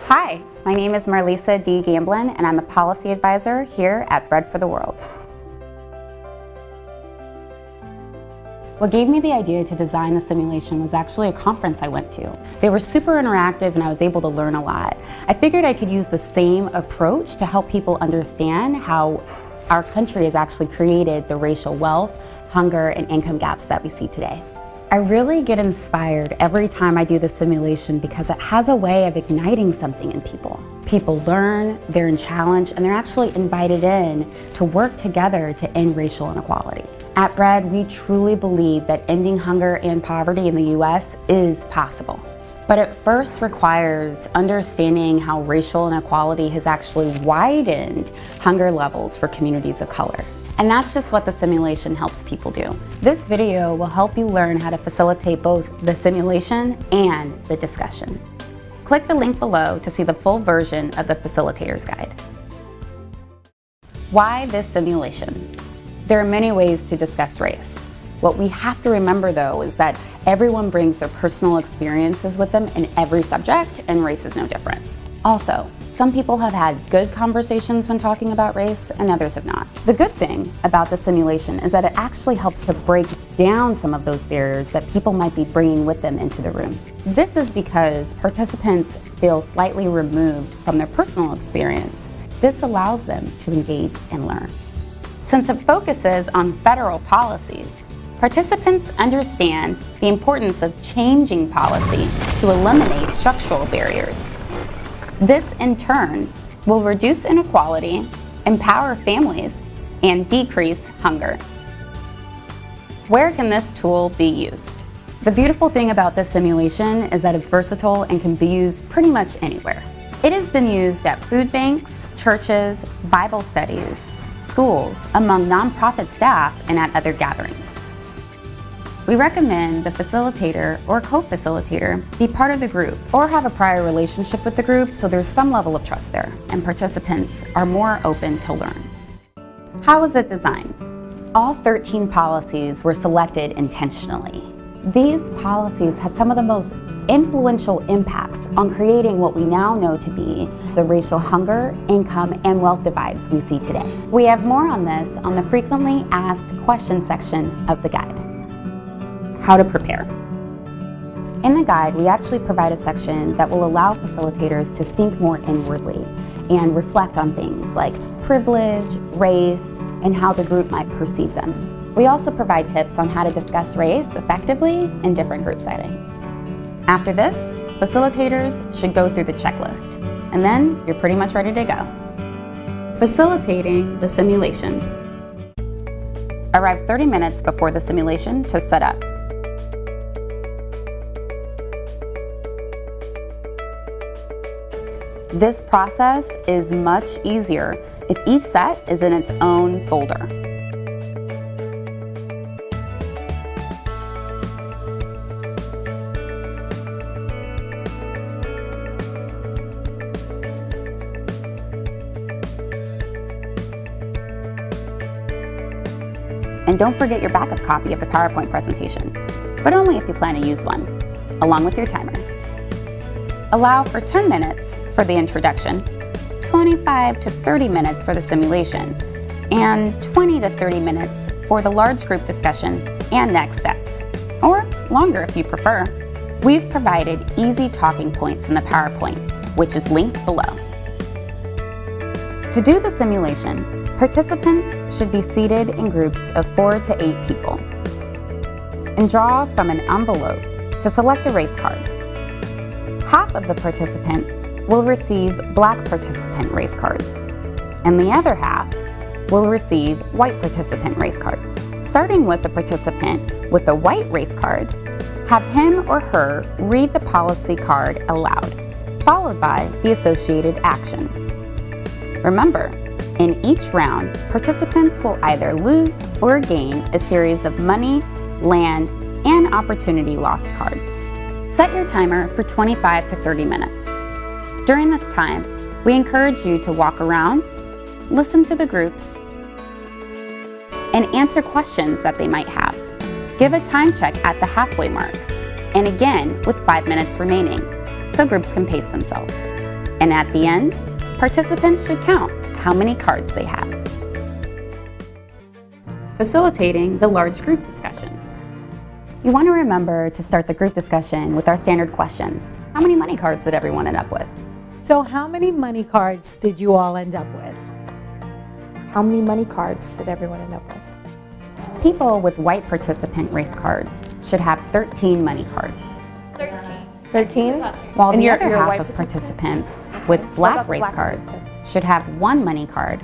Hi, my name is Marlisa D. Gamblin, and I'm a policy advisor here at Bread for the World. What gave me the idea to design the simulation was actually a conference I went to. They were super interactive and I was able to learn a lot. I figured I could use the same approach to help people understand how our country has actually created the racial wealth, hunger, and income gaps that we see today. I really get inspired every time I do the simulation because it has a way of igniting something in people. People learn, they're challenged, and they're actually invited in to work together to end racial inequality. At Bread, we truly believe that ending hunger and poverty in the U.S. is possible. But it first requires understanding how racial inequality has actually widened hunger levels for communities of color. And that's just what the simulation helps people do. This video will help you learn how to facilitate both the simulation and the discussion. Click the link below to see the full version of the facilitator's guide. Why this simulation? There are many ways to discuss race. What we have to remember, though, is that everyone brings their personal experiences with them in every subject, and race is no different. Also, some people have had good conversations when talking about race, and others have not. The good thing about the simulation is that it actually helps to break down some of those barriers that people might be bringing with them into the room. This is because participants feel slightly removed from their personal experience. This allows them to engage and learn. Since it focuses on federal policies, participants understand the importance of changing policy to eliminate structural barriers. This, in turn, will reduce inequality, empower families, and decrease hunger. Where can this tool be used? The beautiful thing about this simulation is that it's versatile and can be used pretty much anywhere. It has been used at food banks, churches, Bible studies, schools, among nonprofit staff, and at other gatherings. We recommend the facilitator or co-facilitator be part of the group or have a prior relationship with the group so there's some level of trust there and participants are more open to learn. How was it designed? All 13 policies were selected intentionally. These policies had some of the most influential impacts on creating what we now know to be the racial hunger, income, and wealth divides we see today. We have more on this on the frequently asked questions section of the guide. How to prepare. In the guide, we actually provide a section that will allow facilitators to think more inwardly and reflect on things like privilege, race, and how the group might perceive them. We also provide tips on how to discuss race effectively in different group settings. After this, facilitators should go through the checklist, and then you're pretty much ready to go. Facilitating the simulation. Arrive 30 minutes before the simulation to set up. This process is much easier if each set is in its own folder. And don't forget your backup copy of the PowerPoint presentation, but only if you plan to use one, along with your timer. Allow for 10 minutes for the introduction, 25 to 30 minutes for the simulation, and 20 to 30 minutes for the large group discussion and next steps, or longer if you prefer. We've provided easy talking points in the PowerPoint, which is linked below. To do the simulation, participants should be seated in groups of 4 to 8 people, and draw from an envelope to select a race card. Half of the participants will receive black participant race cards, and the other half will receive white participant race cards. Starting with the participant with a white race card, have him or her read the policy card aloud, followed by the associated action. Remember, in each round, participants will either lose or gain a series of money, land, and opportunity lost cards. Set your timer for 25 to 30 minutes. During this time, we encourage you to walk around, listen to the groups, and answer questions that they might have. Give a time check at the halfway mark, and again with 5 minutes remaining, so groups can pace themselves. And at the end, participants should count how many cards they have. Facilitating the large group discussion. You want to remember to start the group discussion with our standard question. How many money cards did everyone end up with? So how many money cards did you all end up with? How many money cards did everyone end up with? People with white participant race cards should have 13 money cards. 13? While And the you're other half white of participant? participants with black about the race black cards participants? should have 1 money card,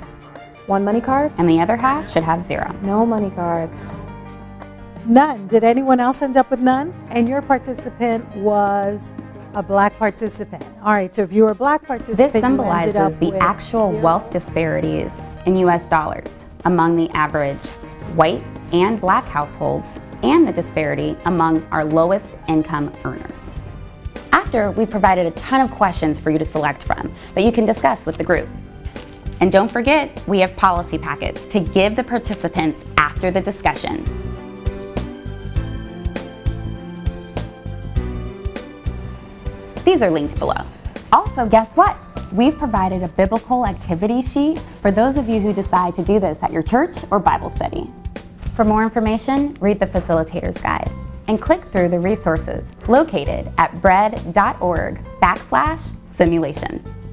One money card? and the other half should have 0. No money cards. None. Did anyone else end up with none? And your participant was a black participant. All right, so if you were a black participant, This you ended symbolizes up the with actual 0. wealth disparities in US dollars among the average white and black households and the disparity among our lowest income earners. After, we provided a ton of questions for you to select from that you can discuss with the group. And don't forget, we have policy packets to give the participants after the discussion. These are linked below. Also, guess what? We've provided a biblical activity sheet for those of you who decide to do this at your church or Bible study. For more information, read the Facilitator's Guide and click through the resources located at bread.org/simulation.